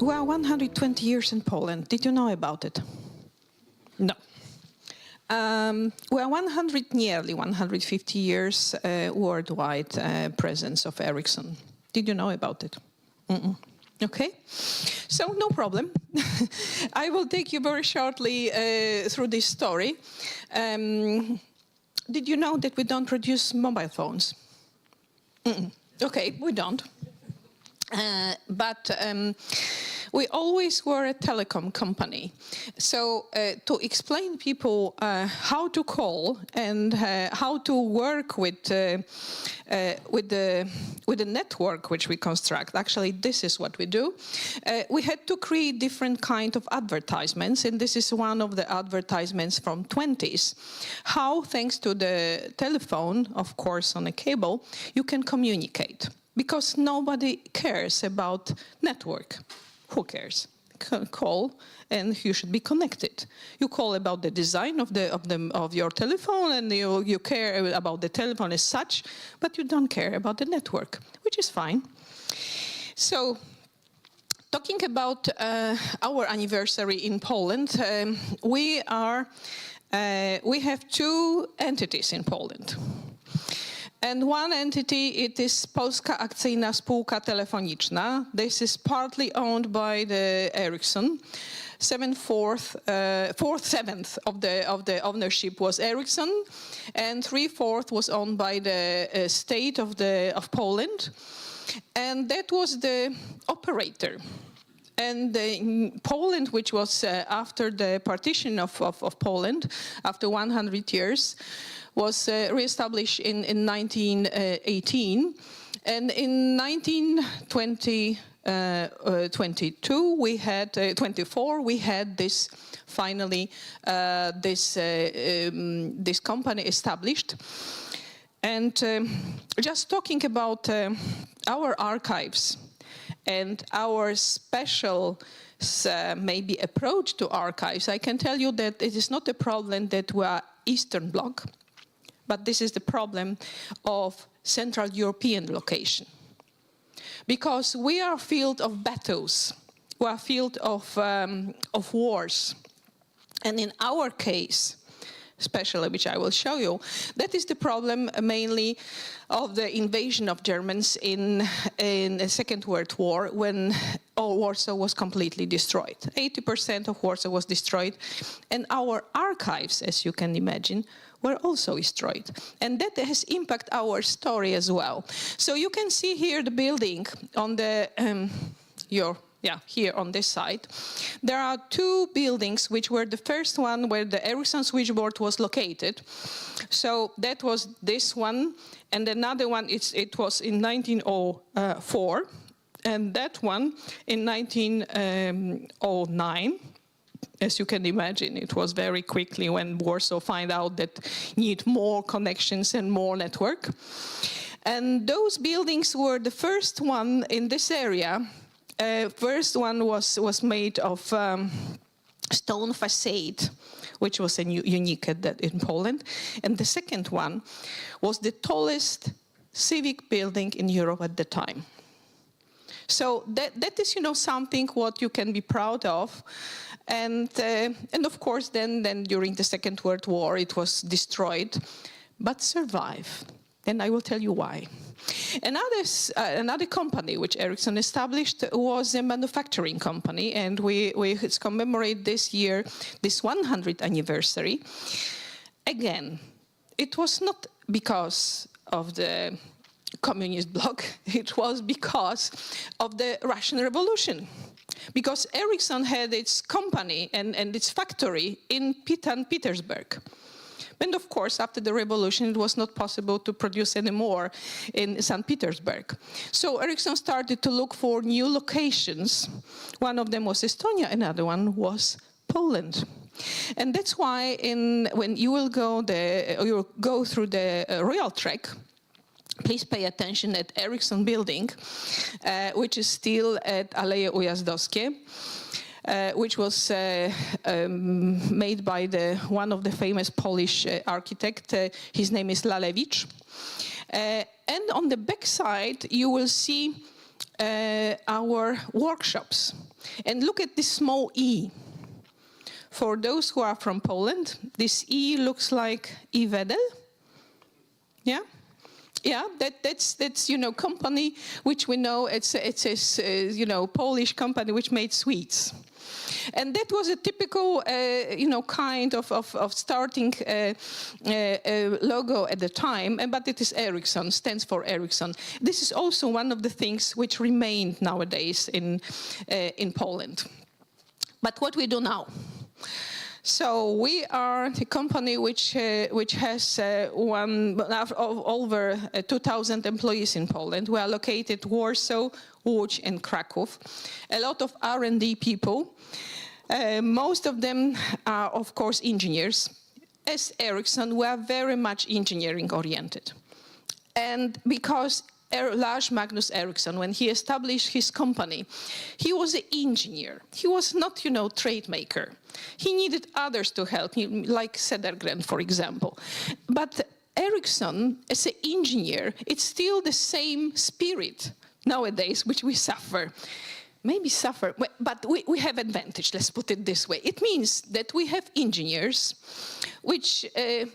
We are 120 years in Poland. Did you know about it? No. We are nearly 150 years worldwide presence of Ericsson. Did you know about it? Okay, so no problem. I will take you very shortly through this story. Did you know that we don't produce mobile phones? Okay, we don't. But we always were a telecom company. So to explain people how to call and how to work with the network which we construct, actually this is what we do. We had to create different kind of advertisements, and this is one of the advertisements from 20s. How, thanks to the telephone, of course on a cable, you can communicate. Because nobody cares about network. Who cares? Call and you should be connected. You call about the design of your telephone and you care about the telephone as such, but you don't care about the network, which is fine. So, talking about our anniversary in Poland, we have two entities in Poland. And one entity, it is Polska Akcyjna Spółka Telefoniczna. This is partly owned by the Ericsson. Seventh of the ownership was Ericsson, and 3/4 was owned by the state of Poland, and that was the operator. And Poland, which was after the partition of Poland, after 100 years, was re-established in 1918. And in 1924, we had this finally this company established. And just talking about our archives and our special maybe approach to archives, I can tell you that it is not a problem that we are Eastern Bloc, but this is the problem of Central European location. Because we are a field of battles, we are a field of wars. And in our case, especially, which I will show you, that is the problem mainly of the invasion of Germans in the Second World War, when Warsaw was completely destroyed. 80% of Warsaw was destroyed, and our archives, as you can imagine, were also destroyed. And that has impacted our story as well. So you can see here the building on the, here on this side. There are two buildings which were the first one where the Ericsson switchboard was located. So that was this one, and another one, it was in 1904, and that one in 1909. As you can imagine, it was very quickly when Warsaw found out that need more connections and more network. And those buildings were the first one in this area. First one was made of stone facade, which was unique in Poland. And the second one was the tallest civic building in Europe at the time. So that is, something what you can be proud of. And of course, then during the Second World War, it was destroyed, but survived. And I will tell you why. Another company which Ericsson established was a manufacturing company, and we commemorate this year, this 100th anniversary. Again, it was not because of the communist bloc, it was because of the Russian Revolution. Because Ericsson had its company and its factory in St. Petersburg. And of course, after the revolution, it was not possible to produce anymore in St. Petersburg. So Ericsson started to look for new locations. One of them was Estonia, another one was Poland. And that's why when you will go through the rail track, please pay attention at Ericsson building, which is still at Aleje Ujazdowskie, which was made by one of the famous Polish architect. His name is Lalewicz. And on the back side, you will see our workshops. And look at this small E. For those who are from Poland, this E looks like Iwedel. Yeah? Yeah, that's you know, company which we know it's you know, Polish company which made sweets. And that was a typical, you know, kind of starting logo at the time, but it is Ericsson, stands for Ericsson. This is also one of the things which remained nowadays in Poland. But what we do now? So we are a company which has over 2,000 employees in Poland. We are located Warsaw, Łódź, and Kraków. A lot of R&D people. Most of them are, of course, engineers. As Ericsson, we are very much engineering oriented. And because Lars Magnus Ericsson, when he established his company, he was an engineer. He was not, you know, trade maker. He needed others to help him, like Södergren, for example. But Ericsson, as an engineer, it's still the same spirit nowadays, which we suffer. Maybe suffer, but we have advantage, let's put it this way. It means that we have engineers, which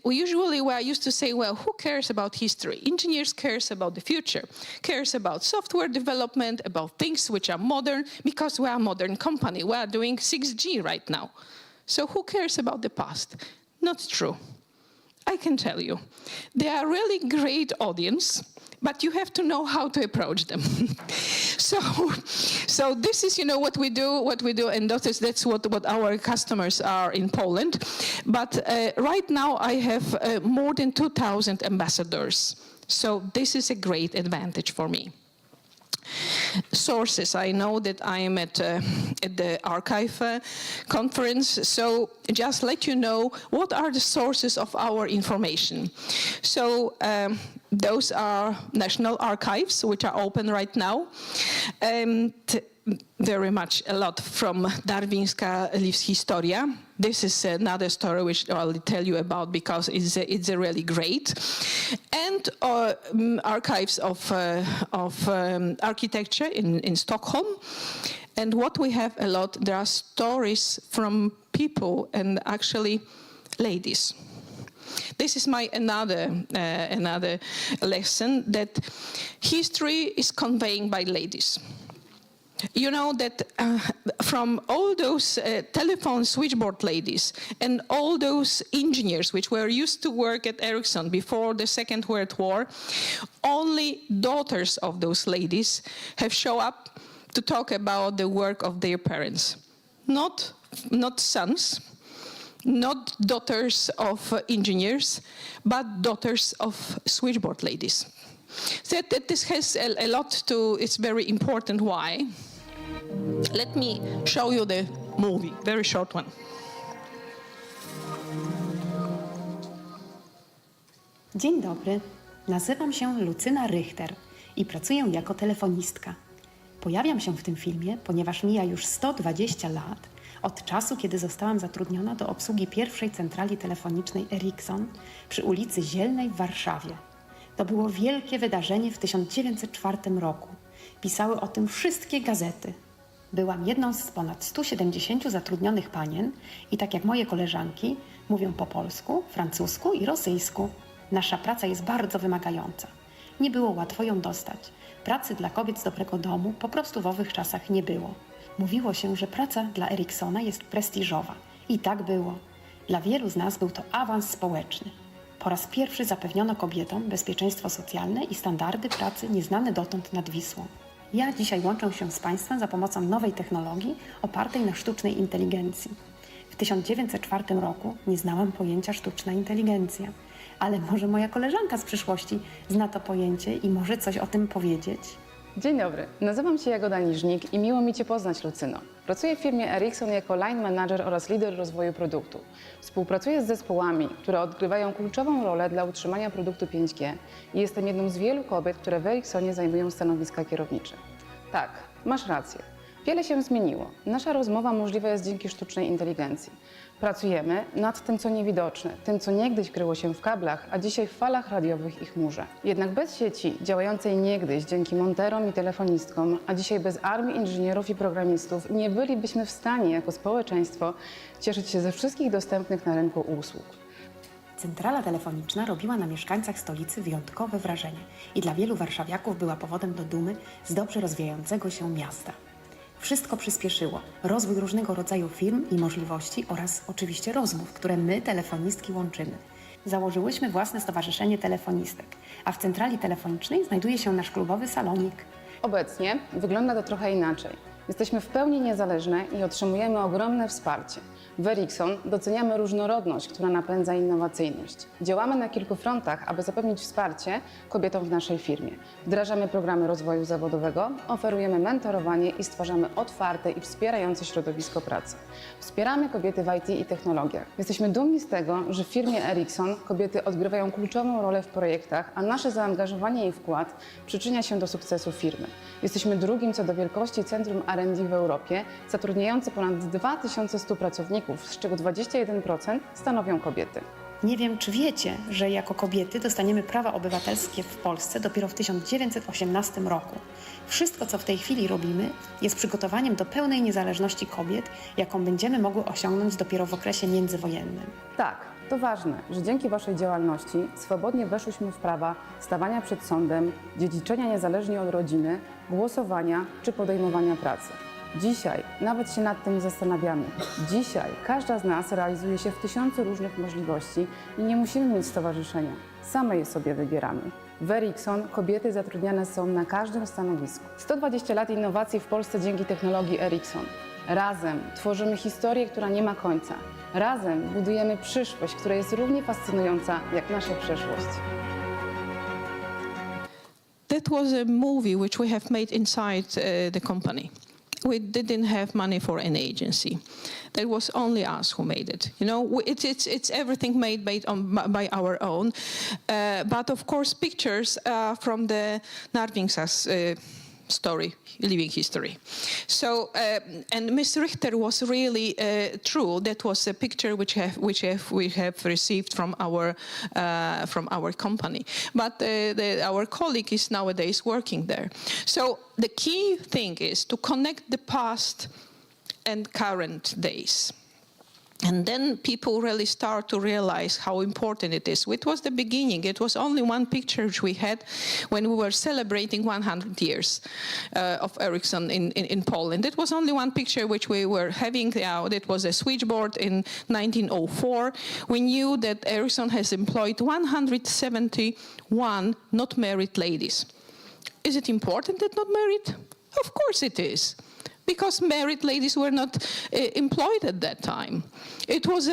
we are used to say, well, who cares about history? Engineers cares about the future, cares about software development, about things which are modern, because we are a modern company. We are doing 6G right now. So who cares about the past? Not true. I can tell you. They are a really great audience, but you have to know how to approach them. So this is, you know, what we do, and that's what our customers are in Poland. But right now I have more than 2,000 ambassadors. So this is a great advantage for me. Sources. I know that I am at the archive conference, so just let you know what are the sources of our information. So those are national archives, which are open right now, and very much a lot from Darwińska Historia. This is another story which I'll tell you about because it's really great. And archives of architecture in Stockholm. And what we have a lot, there are stories from people and actually ladies. This is my another lesson, that history is conveyed by ladies. You know that from all those telephone switchboard ladies and all those engineers which were used to work at Ericsson before the Second World War, only daughters of those ladies have shown up to talk about the work of their parents. Not sons, not daughters of engineers, but daughters of switchboard ladies. So that this has a lot to, it's very important why. Let me show you the movie, very short one. Dzień dobry, nazywam się Lucyna Richter i pracuję jako telefonistka. Pojawiam się w tym filmie, ponieważ mija już 120 lat od czasu, kiedy zostałam zatrudniona do obsługi pierwszej centrali telefonicznej Ericsson przy ulicy Zielnej w Warszawie. To było wielkie wydarzenie w 1904 roku. Pisały o tym wszystkie gazety. Byłam jedną z ponad 170 zatrudnionych panien i tak jak moje koleżanki, mówią po polsku, francusku i rosyjsku. Nasza praca jest bardzo wymagająca. Nie było łatwo ją dostać. Pracy dla kobiet z dobrego domu po prostu w owych czasach nie było. Mówiło się, że praca dla Ericssona jest prestiżowa. I tak było. Dla wielu z nas był to awans społeczny. Po raz pierwszy zapewniono kobietom bezpieczeństwo socjalne i standardy pracy nieznane dotąd nad Wisłą. Ja dzisiaj łączę się z Państwem za pomocą nowej technologii opartej na sztucznej inteligencji. W 1904 roku nie znałam pojęcia sztuczna inteligencja, ale może moja koleżanka z przyszłości zna to pojęcie i może coś o tym powiedzieć. Dzień dobry, nazywam się Jagoda Niżnik i miło mi Cię poznać, Lucyno. Pracuję w firmie Ericsson jako line manager oraz lider rozwoju produktu. Współpracuję z zespołami, które odgrywają kluczową rolę dla utrzymania produktu 5G i jestem jedną z wielu kobiet, które w Ericssonie zajmują stanowiska kierownicze. Tak, masz rację. Wiele się zmieniło. Nasza rozmowa możliwa jest dzięki sztucznej inteligencji. Pracujemy nad tym, co niewidoczne, tym, co niegdyś kryło się w kablach, a dzisiaj w falach radiowych i chmurze. Jednak bez sieci, działającej niegdyś dzięki monterom i telefonistkom, a dzisiaj bez armii inżynierów i programistów, nie bylibyśmy w stanie jako społeczeństwo cieszyć się ze wszystkich dostępnych na rynku usług. Centrala telefoniczna robiła na mieszkańcach stolicy wyjątkowe wrażenie i dla wielu warszawiaków była powodem do dumy z dobrze rozwijającego się miasta. Wszystko przyspieszyło. Rozwój różnego rodzaju firm i możliwości oraz oczywiście rozmów, które my, telefonistki, łączymy. Założyłyśmy własne stowarzyszenie telefonistek, a w centrali telefonicznej znajduje się nasz klubowy salonik. Obecnie wygląda to trochę inaczej. Jesteśmy w pełni niezależne i otrzymujemy ogromne wsparcie. W Ericsson doceniamy różnorodność, która napędza innowacyjność. Działamy na kilku frontach, aby zapewnić wsparcie kobietom w naszej firmie. Wdrażamy programy rozwoju zawodowego, oferujemy mentorowanie i stwarzamy otwarte i wspierające środowisko pracy. Wspieramy kobiety w IT i technologiach. Jesteśmy dumni z tego, że w firmie Ericsson kobiety odgrywają kluczową rolę w projektach, a nasze zaangażowanie i wkład przyczynia się do sukcesu firmy. Jesteśmy drugim co do wielkości centrum R&D w Europie, zatrudniające ponad 2100 pracowników, z czego 21% stanowią kobiety. Nie wiem, czy wiecie, że jako kobiety dostaniemy prawa obywatelskie w Polsce dopiero w 1918 roku. Wszystko, co w tej chwili robimy, jest przygotowaniem do pełnej niezależności kobiet, jaką będziemy mogły osiągnąć dopiero w okresie międzywojennym. Tak, to ważne, że dzięki Waszej działalności swobodnie weszłyśmy w prawa stawania przed sądem, dziedziczenia niezależnie od rodziny, głosowania czy podejmowania pracy. Dzisiaj nawet się nad tym nie zastanawiamy. Dzisiaj każda z nas realizuje się w tysiącu różnych możliwości i nie musimy mieć stowarzyszenia. Same je sobie wybieramy. W Ericsson kobiety zatrudniane są na każdym stanowisku. 120 lat innowacji w Polsce dzięki technologii Ericsson. Razem tworzymy historię, która nie ma końca. Razem budujemy przyszłość, która jest równie fascynująca jak nasza przeszłość. That was a movie which we have made inside the company. We didn't have money for an agency. That was only us who made it. You know, it's everything made by our own. But of course, pictures from the Narvingsas story, living history. So, and Miss Richter was really true. That was a picture we have received from our company. But our colleague is nowadays working there. So the key thing is to connect the past and current days. And then people really start to realize how important it is. It was the beginning. It was only one picture which we had when we were celebrating 100 years of Ericsson in Poland. It was only one picture which we were having. It was a switchboard in 1904. We knew that Ericsson has employed 171 not married ladies. Is it important that not married? Of course it is. Because married ladies were not employed at that time. It was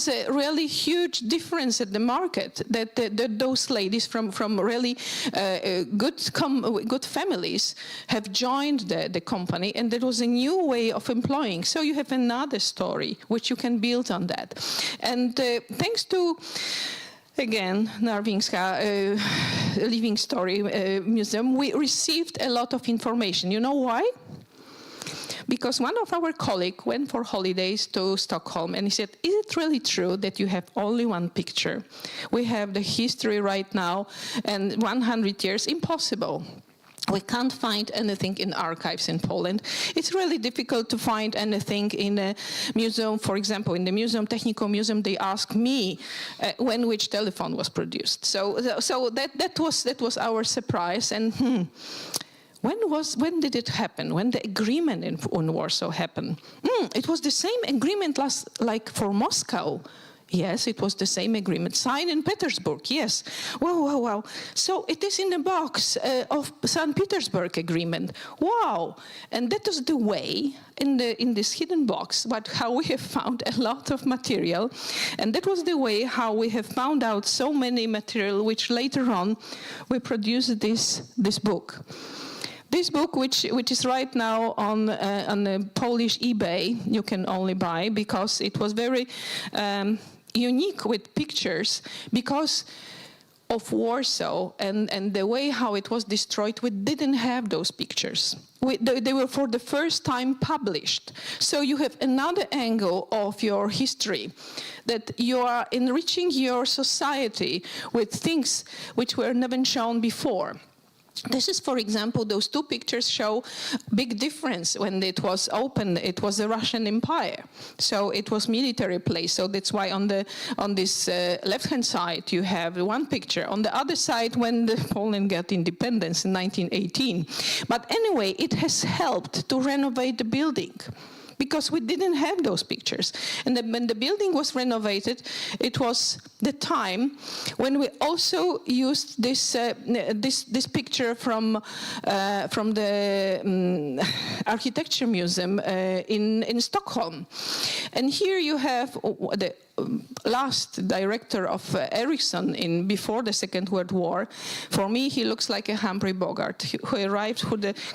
a really huge difference at the market that those ladies from really good families have joined the company, and that was a new way of employing. So you have another story which you can build on that. And thanks to again, Narvingska Living Story Museum, we received a lot of information. You know why? Because one of our colleagues went for holidays to Stockholm and he said, is it really true that you have only one picture? We have the history right now and 100 years, impossible. We can't find anything in archives in Poland. It's really difficult to find anything in a museum. For example, in the Museum, Technical Museum, they asked me when which telephone was produced. So that was our surprise. And when did it happen? When the agreement in Warsaw happened? It was the same agreement like for Moscow. Yes, it was the same agreement signed in Petersburg. Yes. Wow. So it is in the box of St. Petersburg agreement. Wow. And that was the way in this hidden box, but how we have found a lot of material. And that was the way how we have found out so many material, which later on we produced this book. This book, which is right now on the Polish eBay, you can only buy because it was very unique with pictures, because of Warsaw and the way how it was destroyed, we didn't have those pictures. They were for the first time published. So you have another angle of your history, that you are enriching your society with things which were never shown before. This is, for example, those two pictures show big difference. When it was opened, it was the Russian Empire, so it was military place. So that's why on this left-hand side you have one picture. On the other side, when Poland got independence in 1918. But anyway, it has helped to renovate the building, because we didn't have those pictures. And when the building was renovated, it was the time when we also used this picture from the Architecture Museum in Stockholm. And here you have the last director of Ericsson before the Second World War. For me, he looks like a Humphrey Bogart, who arrived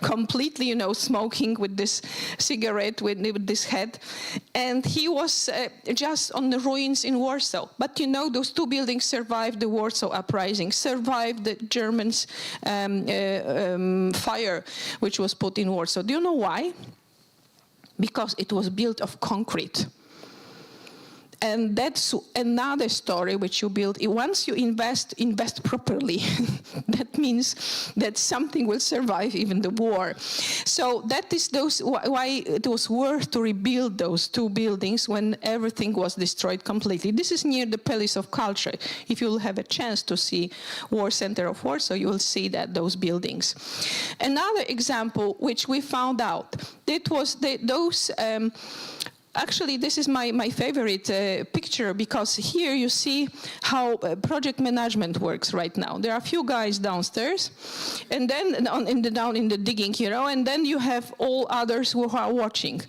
completely, smoking with this cigarette, with this head. And he was just on the ruins in Warsaw. But those two buildings survived the Warsaw Uprising, survived the Germans' fire, which was put in Warsaw. Do you know why? Because it was built of concrete. And that's another story which you build. Once you invest properly. That means that something will survive even the war. So that is why it was worth to rebuild those two buildings when everything was destroyed completely. This is near the Palace of Culture. If you'll have a chance to see War Center of Warsaw, you will see those buildings. Another example which we found out, it was those. Actually, this is my favorite picture, because here you see how project management works right now. There are a few guys downstairs, and then down in the digging, and then you have all others who are watching.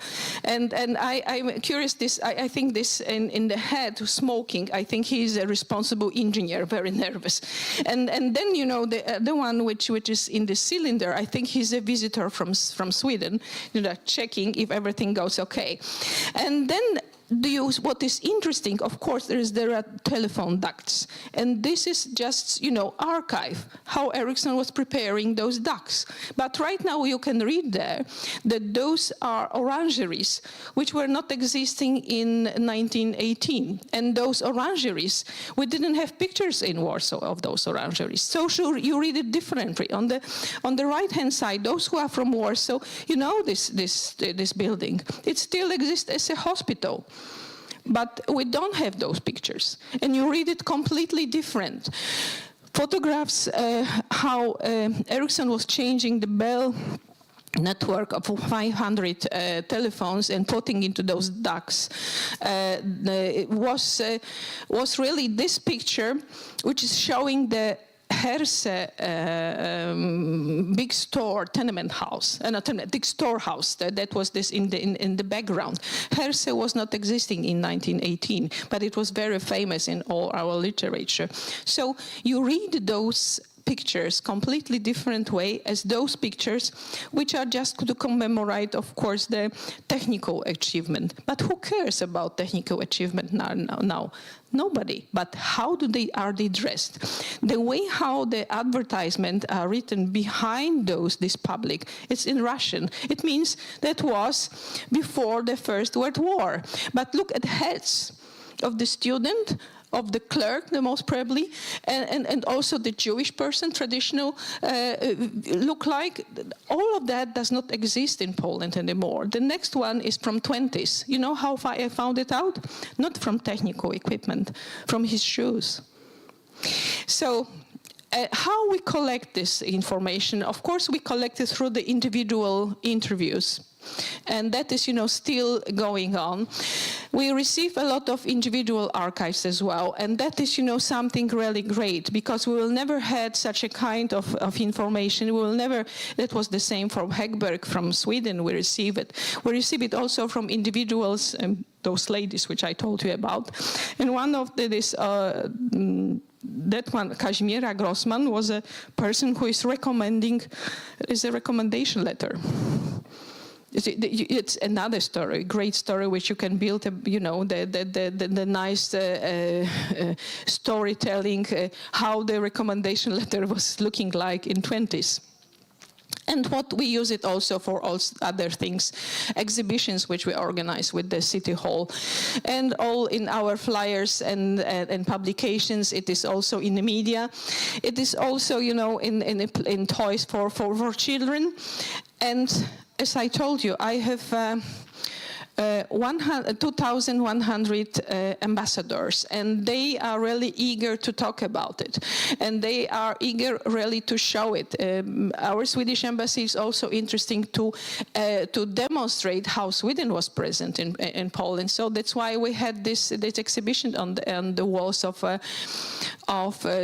And I'm curious. I think this in the head smoking. I think he's a responsible engineer, very nervous. And then the one which is in the cylinder. I think he's a visitor from Sweden, checking if everything goes okay. And then what is interesting, of course, there are telephone ducts. And this is just, archive, how Ericsson was preparing those ducts. But right now you can read there that those are orangeries, which were not existing in 1918. And those orangeries, we didn't have pictures in Warsaw of those orangeries. So you read it differently. On the right-hand side, those who are from Warsaw, this building. It still exists as a hospital. But we don't have those pictures, and you read it completely different. Photographs, how Ericsson was changing the Bell network of 500 telephones and putting into those ducts. It was really this picture, which is showing the Herse big store tenement house, big storehouse. That was this in the background. Herse was not existing in 1918, but it was very famous in all our literature. So you read those pictures completely different way as those pictures which are just to commemorate, of course, the technical achievement. But who cares about technical achievement now? Nobody. But how are they dressed? The way how the advertisement are written behind this public, it's in Russian. It means that was before the First World War. But look at heads of the student, of the clerk, the most probably, and also the Jewish person, traditional, look like. All of that does not exist in Poland anymore. The next one is from 20s. You know how I found it out? Not from technical equipment, from his shoes. So how we collect this information? Of course, we collect it through the individual interviews. And that is, still going on. We receive a lot of individual archives as well, and that is, something really great, because we will never had such a kind of information. We will never. That was the same from Häggberg from Sweden. We receive it. We receive it also from individuals, those ladies which I told you about. And one of that one, Kazimiera Grossman, was a person who is recommending. Is a recommendation letter. It's another story, great story, which you can build, the nice storytelling, how the recommendation letter was looking like in 20s. And what we use it also for all other things, exhibitions which we organize with the City Hall, and all in our flyers and publications. It is also in the media. It is also, in toys for children. And as I told you, I have 2,100 ambassadors, and they are really eager to talk about it, and they are eager really to show it. Our Swedish embassy is also interesting to demonstrate how Sweden was present in Poland. So that's why we had this exhibition on the walls of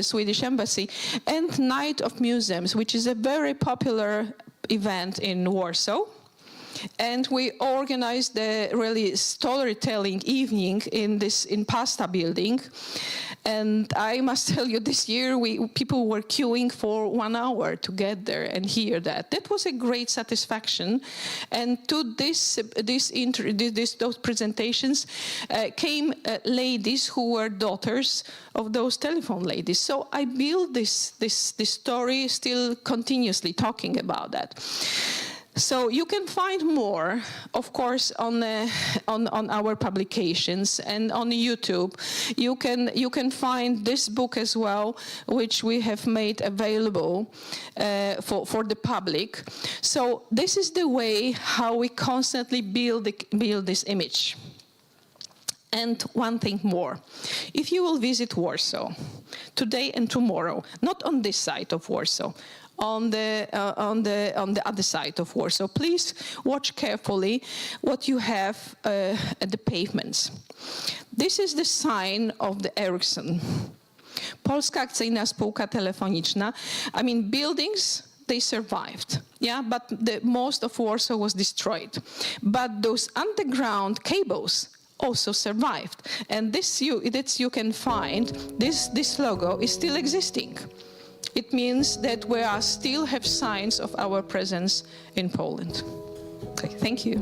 Swedish embassy, and Night of Museums, which is a very popular event in Warsaw. And we organized the really storytelling evening in Pasta building. And I must tell you, this year people were queuing for 1 hour to get there and hear that. That was a great satisfaction. And to those presentations came ladies who were daughters of those telephone ladies. So I built this story, still continuously talking about that. So you can find more, of course, on our publications and on YouTube. You can find this book as well, which we have made available for the public. So this is the way how we constantly build this image. And one thing more, if you will visit Warsaw today and tomorrow, not on this side of Warsaw, on the other side of Warsaw, please watch carefully what you have at the pavements. This is the sign of the Ericsson. Polska Akcyjna Spółka Telefoniczna. I mean, buildings, they survived, yeah, but most of Warsaw was destroyed. But those underground cables also survived, and you can find this logo is still existing. It means that we still have signs of our presence in Poland. Okay, thank you.